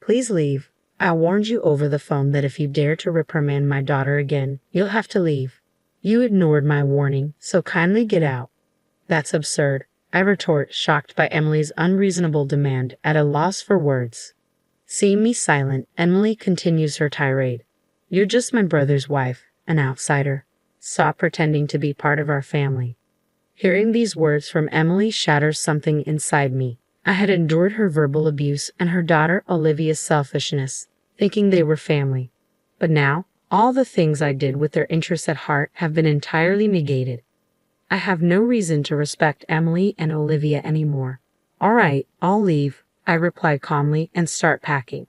Please leave. I warned you over the phone that if you dare to reprimand my daughter again, you'll have to leave. You ignored my warning, so kindly get out. That's absurd, I retort, shocked by Emily's unreasonable demand, at a loss for words. Seeing me silent, Emily continues her tirade. You're just my brother's wife, an outsider. Stop pretending to be part of our family. Hearing these words from Emily shatters something inside me. I had endured her verbal abuse and her daughter Olivia's selfishness, thinking they were family. But now, all the things I did with their interests at heart have been entirely negated. I have no reason to respect Emily and Olivia anymore. All right, I'll leave, I reply calmly and start packing.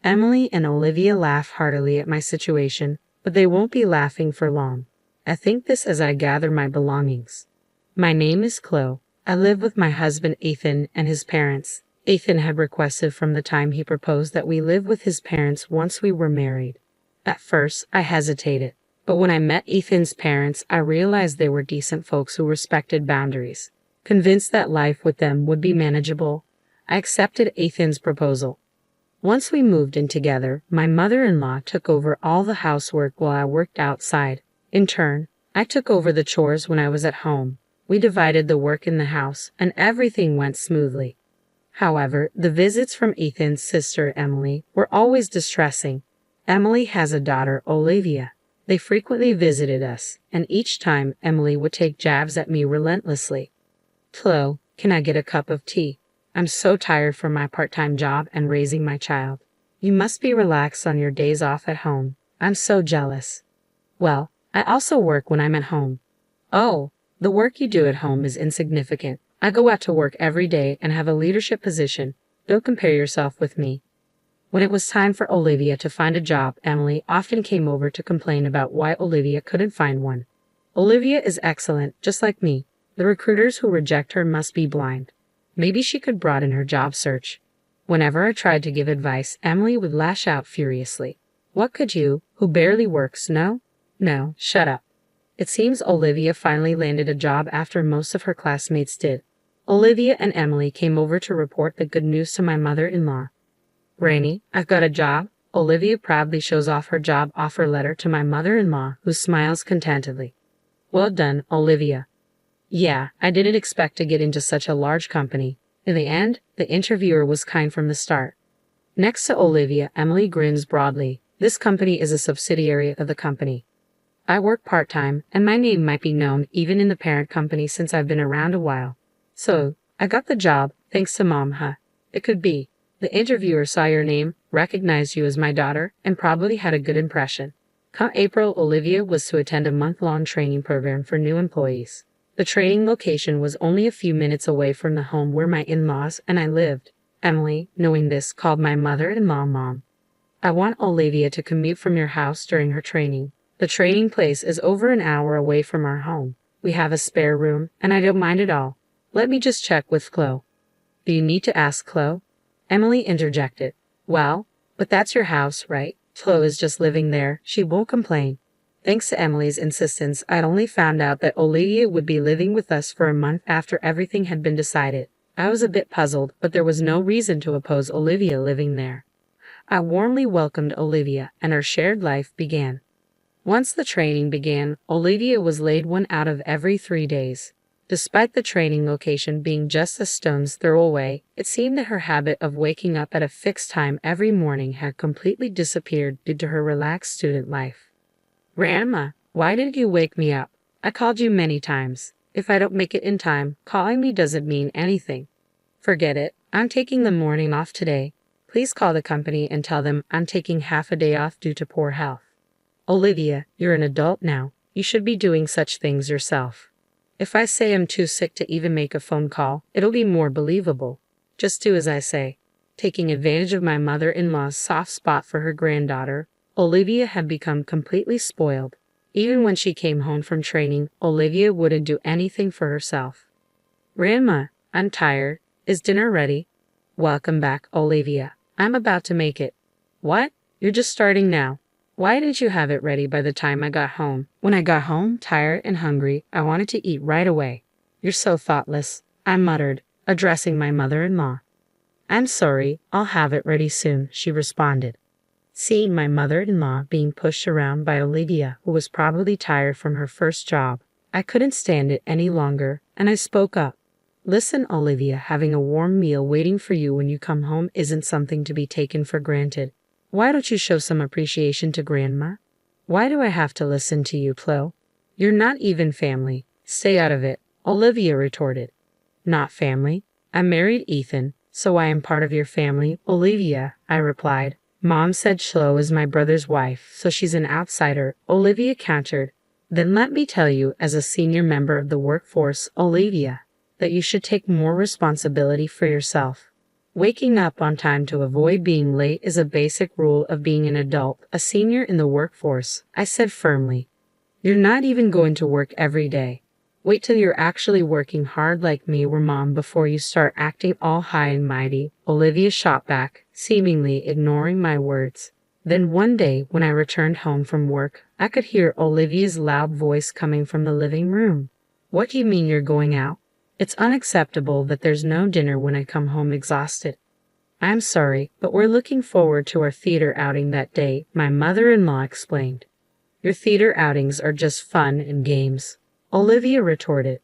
Emily and Olivia laugh heartily at my situation, but they won't be laughing for long. I think this as I gather my belongings. My name is Chloe. I live with my husband Ethan and his parents. Ethan had requested from the time he proposed that we live with his parents once we were married. At first, I hesitated, but when I met Ethan's parents, I realized they were decent folks who respected boundaries. Convinced that life with them would be manageable, I accepted Ethan's proposal. Once we moved in together, my mother-in-law took over all the housework while I worked outside. In turn, I took over the chores when I was at home. We divided the work in the house, and everything went smoothly. However, the visits from Ethan's sister Emily were always distressing. Emily has a daughter, Olivia. They frequently visited us, and each time Emily would take jabs at me relentlessly. Chloe, can I get a cup of tea? I'm so tired from my part-time job and raising my child. You must be relaxed on your days off at home. I'm so jealous. Well, I also work when I'm at home. Oh, the work you do at home is insignificant. I go out to work every day and have a leadership position. Don't compare yourself with me. When it was time for Olivia to find a job, Emily often came over to complain about why Olivia couldn't find one. Olivia is excellent, just like me. The recruiters who reject her must be blind. Maybe she could broaden her job search. Whenever I tried to give advice, Emily would lash out furiously. What could you, who barely works, know? No, shut up. It seems Olivia finally landed a job after most of her classmates did. Olivia and Emily came over to report the good news to my mother-in-law. Rainey, I've got a job. Olivia proudly shows off her job offer letter to my mother-in-law, who smiles contentedly. Well done, Olivia. Yeah, I didn't expect to get into such a large company. In the end, the interviewer was kind from the start. Next to Olivia, Emily grins broadly. This company is a subsidiary of the company. I work part-time, and my name might be known even in the parent company since I've been around a while. So, I got the job, thanks to Mom, huh? It could be. The interviewer saw your name, recognized you as my daughter, and probably had a good impression. Come April, Olivia was to attend a month-long training program for new employees. The training location was only a few minutes away from the home where my in-laws and I lived. Emily, knowing this, called my mother-in-law Mom. I want Olivia to commute from your house during her training. The training place is over an hour away from our home. We have a spare room, and I don't mind at all. Let me just check with Chloe. Do you need to ask Chloe? Emily interjected. Well, but that's your house, right? Chloe is just living there. She won't complain. Thanks to Emily's insistence, I'd only found out that Olivia would be living with us for a month after everything had been decided. I was a bit puzzled, but there was no reason to oppose Olivia living there. I warmly welcomed Olivia, and our shared life began. Once the training began, Olivia was laid one out of every 3 days. Despite the training location being just a stone's throw away, it seemed that her habit of waking up at a fixed time every morning had completely disappeared due to her relaxed student life. Grandma, why didn't you wake me up? I called you many times. If I don't make it in time, calling me doesn't mean anything. Forget it. I'm taking the morning off today. Please call the company and tell them I'm taking half a day off due to poor health. Olivia, you're an adult now. You should be doing such things yourself. If I say I'm too sick to even make a phone call, it'll be more believable. Just do as I say. Taking advantage of my mother-in-law's soft spot for her granddaughter, Olivia had become completely spoiled. Even when she came home from training, Olivia wouldn't do anything for herself. Grandma, I'm tired. Is dinner ready? Welcome back, Olivia. I'm about to make it. What? You're just starting now. Why didn't you have it ready by the time I got home? When I got home, tired and hungry, I wanted to eat right away. You're so thoughtless, I muttered, addressing my mother-in-law. I'm sorry, I'll have it ready soon, she responded. Seeing my mother-in-law being pushed around by Olivia, who was probably tired from her first job, I couldn't stand it any longer, and I spoke up. Listen, Olivia, having a warm meal waiting for you when you come home isn't something to be taken for granted. Why don't you show some appreciation to Grandma? Why do I have to listen to you, Chloe? You're not even family. Stay out of it, Olivia retorted. Not family. I married Ethan, so I am part of your family, Olivia, I replied. Mom said Chloe is my brother's wife, so she's an outsider, Olivia countered. Then let me tell you, as a senior member of the workforce, Olivia, that you should take more responsibility for yourself. Waking up on time to avoid being late is a basic rule of being an adult, a senior in the workforce, I said firmly. You're not even going to work every day. Wait till you're actually working hard like me or Mom before you start acting all high and mighty, Olivia shot back, seemingly ignoring my words. Then one day, when I returned home from work, I could hear Olivia's loud voice coming from the living room. What do you mean you're going out? It's unacceptable that there's no dinner when I come home exhausted. I'm sorry, but we're looking forward to our theater outing that day, my mother-in-law explained. Your theater outings are just fun and games, Olivia retorted.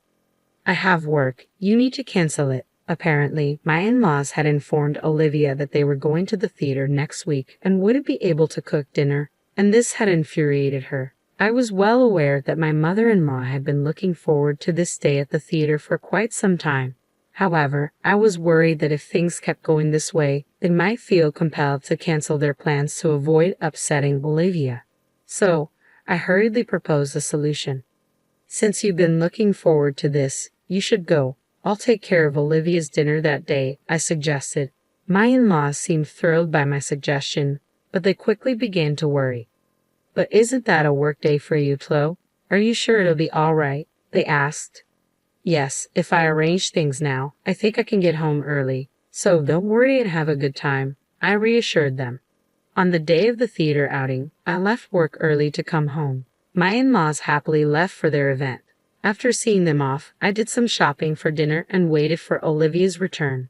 I have work. You need to cancel it. Apparently, my in-laws had informed Olivia that they were going to the theater next week and wouldn't be able to cook dinner, and this had infuriated her. I was well aware that my mother-in-law had been looking forward to this day at the theater for quite some time. However, I was worried that if things kept going this way, they might feel compelled to cancel their plans to avoid upsetting Olivia. So, I hurriedly proposed a solution. Since you've been looking forward to this, you should go. I'll take care of Olivia's dinner that day, I suggested. My in-laws seemed thrilled by my suggestion, but they quickly began to worry. But isn't that a work day for you, Chloe? Are you sure it'll be all right? They asked. Yes, if I arrange things now, I think I can get home early. So don't worry and have a good time, I reassured them. On the day of the theater outing, I left work early to come home. My in-laws happily left for their event. After seeing them off, I did some shopping for dinner and waited for Olivia's return.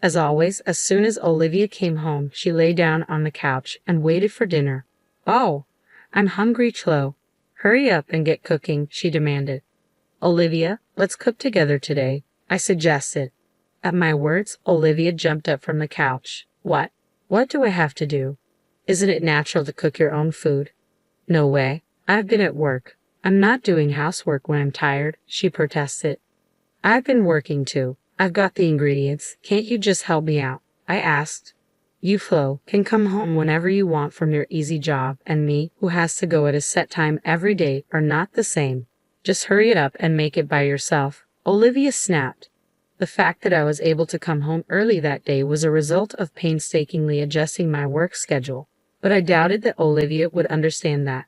As always, as soon as Olivia came home, she lay down on the couch and waited for dinner. Oh, I'm hungry, Chloe. Hurry up and get cooking, she demanded. Olivia, let's cook together today, I suggested. At my words, Olivia jumped up from the couch. What? What do I have to do? Isn't it natural to cook your own food? No way. I've been at work. I'm not doing housework when I'm tired, she protested. I've been working too. I've got the ingredients. Can't you just help me out? I asked. You, Flo, can come home whenever you want from your easy job, and me, who has to go at a set time every day, are not the same. Just hurry it up and make it by yourself, Olivia snapped. The fact that I was able to come home early that day was a result of painstakingly adjusting my work schedule, but I doubted that Olivia would understand that.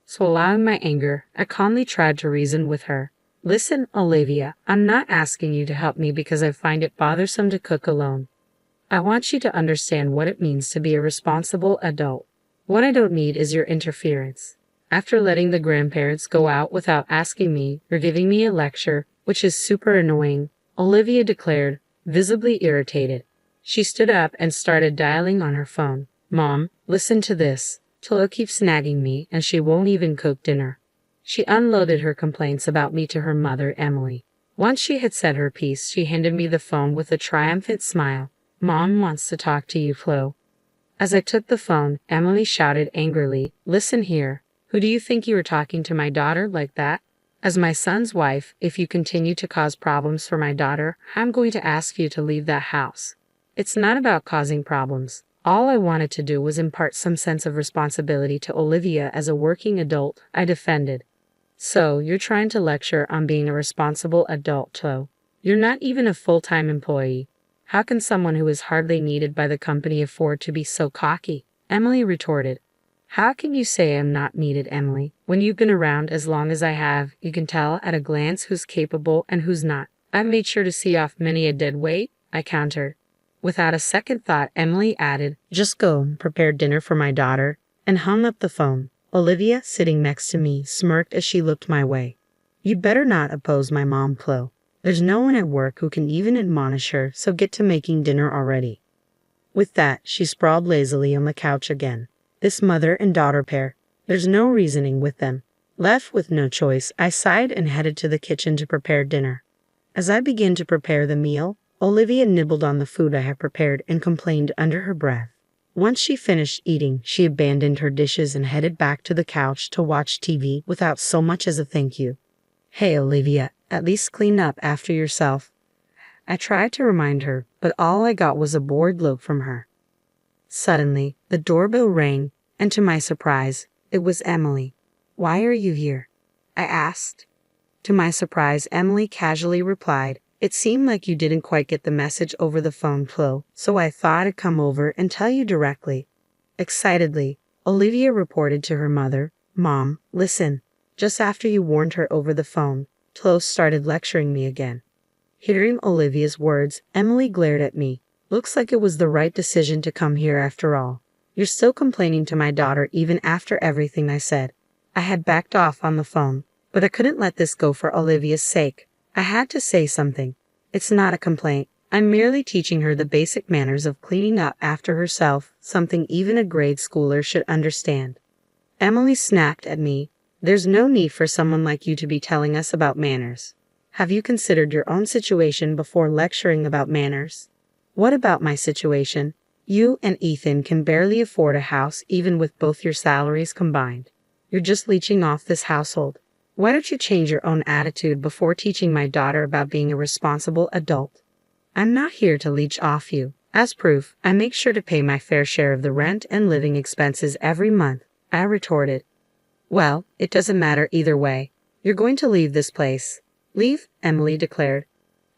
So allowing my anger, I calmly tried to reason with her. Listen, Olivia, I'm not asking you to help me because I find it bothersome to cook alone. I want you to understand what it means to be a responsible adult. What I don't need is your interference. After letting the grandparents go out without asking me or giving me a lecture, which is super annoying, Olivia declared, visibly irritated. She stood up and started dialing on her phone. Mom, listen to this. Chloe keeps nagging me, and she won't even cook dinner. She unloaded her complaints about me to her mother, Emily. Once she had said her piece, she handed me the phone with a triumphant smile. Mom wants to talk to you, Chloe. As I took the phone, Emily shouted angrily, Listen here. Who do you think you were talking to my daughter like that? As my son's wife, if you continue to cause problems for my daughter, I'm going to ask you to leave that house. It's not about causing problems. All I wanted to do was impart some sense of responsibility to Olivia as a working adult, I defended. So, you're trying to lecture on being a responsible adult, Chloe. You're not even a full-time employee. How can someone who is hardly needed by the company afford to be so cocky? Emily retorted. How can you say I'm not needed, Emily? When you've been around as long as I have, you can tell at a glance who's capable and who's not. I've made sure to see off many a dead weight, I countered. Without a second thought, Emily added, Just go and prepare dinner for my daughter, and hung up the phone. Olivia, sitting next to me, smirked as she looked my way. You'd better not oppose my mom, Chloe. There's no one at work who can even admonish her, so get to making dinner already. With that, she sprawled lazily on the couch again. This mother and daughter pair. There's no reasoning with them. Left with no choice, I sighed and headed to the kitchen to prepare dinner. As I began to prepare the meal, Olivia nibbled on the food I had prepared and complained under her breath. Once she finished eating, she abandoned her dishes and headed back to the couch to watch TV without so much as a thank you. Hey, Olivia, at least clean up after yourself. I tried to remind her, but all I got was a bored look from her. Suddenly, the doorbell rang, and to my surprise, it was Emily. Why are you here? I asked. To my surprise, Emily casually replied, it seemed like you didn't quite get the message over the phone, Chloe, so I thought I'd come over and tell you directly. Excitedly, Olivia reported to her mother, Mom, listen. Just after you warned her over the phone, Chloe started lecturing me again. Hearing Olivia's words, Emily glared at me. Looks like it was the right decision to come here after all. You're still complaining to my daughter even after everything I said. I had backed off on the phone, but I couldn't let this go for Olivia's sake. I had to say something. It's not a complaint. I'm merely teaching her the basic manners of cleaning up after herself, something even a grade schooler should understand. Emily snapped at me. There's no need for someone like you to be telling us about manners. Have you considered your own situation before lecturing about manners? What about my situation? You and Ethan can barely afford a house even with both your salaries combined. You're just leeching off this household. Why don't you change your own attitude before teaching my daughter about being a responsible adult? I'm not here to leech off you. As proof, I make sure to pay my fair share of the rent and living expenses every month, I retorted. Well, it doesn't matter either way. You're going to leave this place. Leave, Emily declared.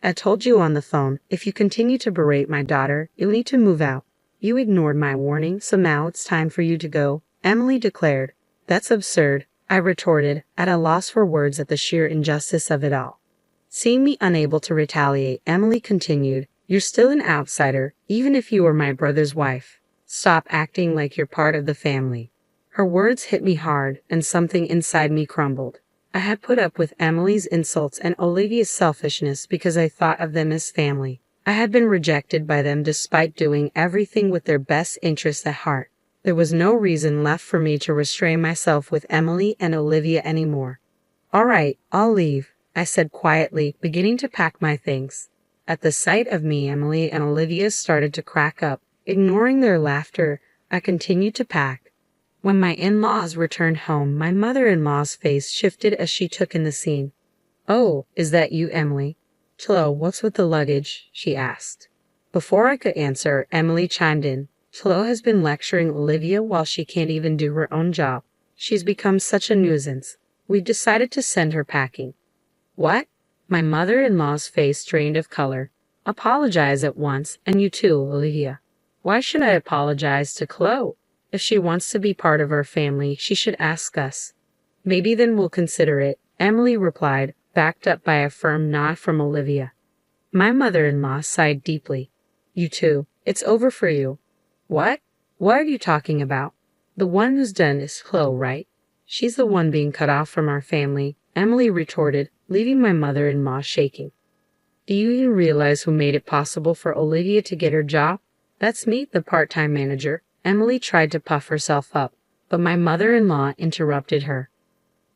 I told you on the phone, if you continue to berate my daughter, you'll need to move out. You ignored my warning, so now it's time for you to go, Emily declared. That's absurd, I retorted, at a loss for words at the sheer injustice of it all. Seeing me unable to retaliate, Emily continued, you're still an outsider, even if you were my brother's wife. Stop acting like you're part of the family. Her words hit me hard, and something inside me crumbled. I had put up with Emily's insults and Olivia's selfishness because I thought of them as family. I had been rejected by them despite doing everything with their best interests at heart. There was no reason left for me to restrain myself with Emily and Olivia anymore. All right, I'll leave, I said quietly, beginning to pack my things. At the sight of me, Emily and Olivia started to crack up. Ignoring their laughter, I continued to pack. When my in-laws returned home, my mother-in-law's face shifted as she took in the scene. Oh, is that you, Emily? Chloe, what's with the luggage? She asked. Before I could answer, Emily chimed in. Chloe has been lecturing Olivia while she can't even do her own job. She's become such a nuisance. We've decided to send her packing. What? My mother-in-law's face drained of color. Apologize at once, and you too, Olivia. Why should I apologize to Chloe? If she wants to be part of our family, she should ask us. Maybe then we'll consider it, Emily replied, backed up by a firm nod from Olivia. My mother-in-law sighed deeply. You too. It's over for you. What? What are you talking about? The one who's done is Chloe, right? She's the one being cut off from our family, Emily retorted, leaving my mother-in-law shaking. Do you even realize who made it possible for Olivia to get her job? That's me, the part-time manager. Emily tried to puff herself up, but my mother-in-law interrupted her.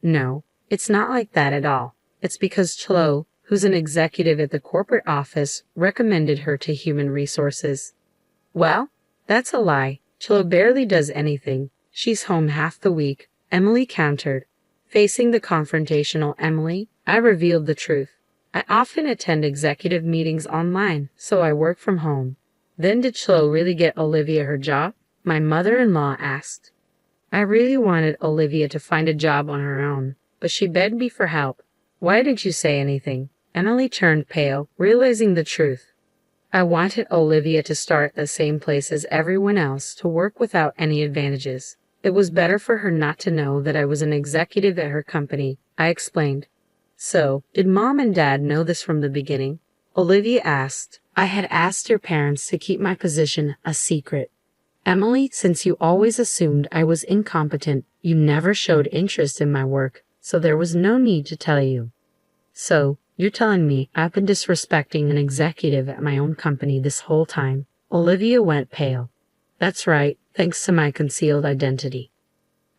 No, it's not like that at all. It's because Chloe, who's an executive at the corporate office, recommended her to human resources. Well, that's a lie. Chloe barely does anything. She's home half the week, Emily countered. Facing the confrontational Emily, I revealed the truth. I often attend executive meetings online, so I work from home. Then did Chloe really get Olivia her job? My mother-in-law asked. I really wanted Olivia to find a job on her own, but she begged me for help. Why didn't you say anything? Emily turned pale, realizing the truth. I wanted Olivia to start at the same place as everyone else, to work without any advantages. It was better for her not to know that I was an executive at her company, I explained. So, did Mom and Dad know this from the beginning? Olivia asked. I had asked your parents to keep my position a secret. Emily, since you always assumed I was incompetent, you never showed interest in my work, so there was no need to tell you. So, you're telling me I've been disrespecting an executive at my own company this whole time? Olivia went pale. That's right, thanks to my concealed identity.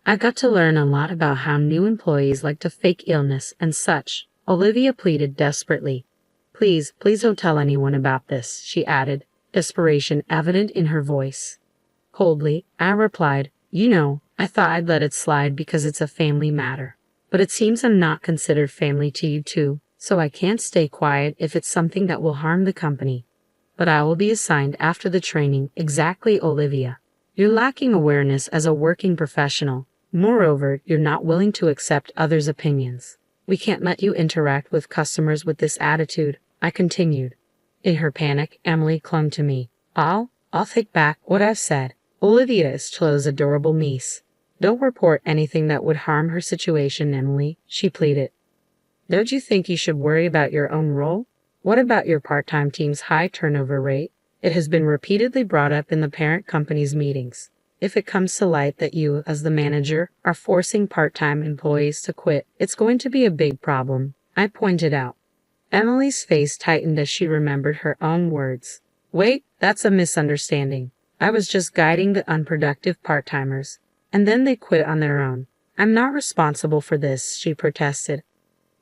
I got to learn a lot about how new employees like to fake illness and such. Olivia pleaded desperately. Please, please don't tell anyone about this, she added, desperation evident in her voice. Coldly, I replied, you know, I thought I'd let it slide because it's a family matter. But it seems I'm not considered family to you too, so I can't stay quiet if it's something that will harm the company. But I will be assigned after the training. Exactly, Olivia. You're lacking awareness as a working professional. Moreover, you're not willing to accept others' opinions. We can't let you interact with customers with this attitude, I continued. In her panic, Emily clung to me. I'll take back what I've said. Olivia is Chloe's adorable niece. Don't report anything that would harm her situation, Emily, she pleaded. Don't you think you should worry about your own role? What about your part-time team's high turnover rate? It has been repeatedly brought up in the parent company's meetings. If it comes to light that you, as the manager, are forcing part-time employees to quit, it's going to be a big problem, I pointed out. Emily's face tightened as she remembered her own words. Wait, that's a misunderstanding. I was just guiding the unproductive part-timers, and then they quit on their own. I'm not responsible for this, she protested.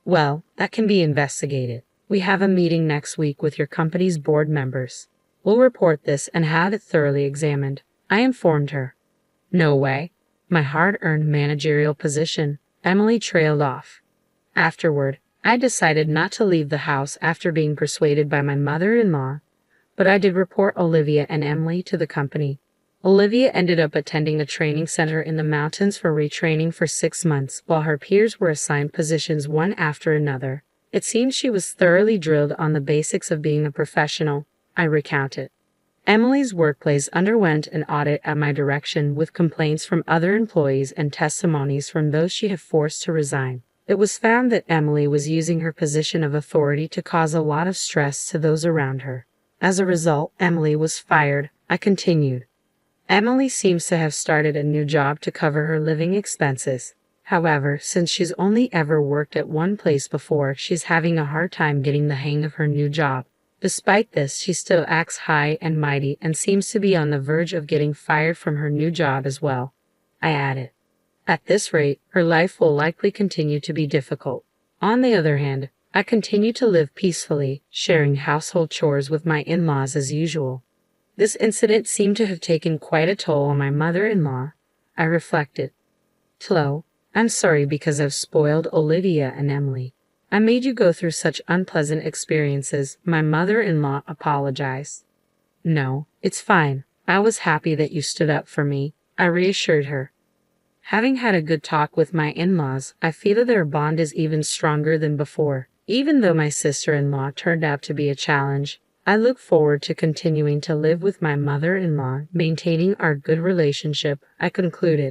Well, that can be investigated. We have a meeting next week with your company's board members. We'll report this and have it thoroughly examined, I informed her. No way. My hard-earned managerial position. Emily trailed off. Afterward, I decided not to leave the house after being persuaded by my mother-in-law, but I did report Olivia and Emily to the company. Olivia ended up attending a training center in the mountains for retraining for 6 months, while her peers were assigned positions one after another. It seemed she was thoroughly drilled on the basics of being a professional, I recounted. Emily's workplace underwent an audit at my direction with complaints from other employees and testimonies from those she had forced to resign. It was found that Emily was using her position of authority to cause a lot of stress to those around her. As a result, Emily was fired, I continued. Emily seems to have started a new job to cover her living expenses. However, since she's only ever worked at one place before, she's having a hard time getting the hang of her new job. Despite this, she still acts high and mighty and seems to be on the verge of getting fired from her new job as well, I added. At this rate, her life will likely continue to be difficult. On the other hand, I continue to live peacefully, sharing household chores with my in-laws as usual. This incident seemed to have taken quite a toll on my mother-in-law, I reflected. Chloe, I'm sorry because I've spoiled Olivia and Emily. I made you go through such unpleasant experiences, my mother-in-law apologized. No, it's fine. I was happy that you stood up for me, I reassured her. Having had a good talk with my in-laws, I feel that their bond is even stronger than before. Even though my sister-in-law turned out to be a challenge, I look forward to continuing to live with my mother-in-law, maintaining our good relationship, I concluded.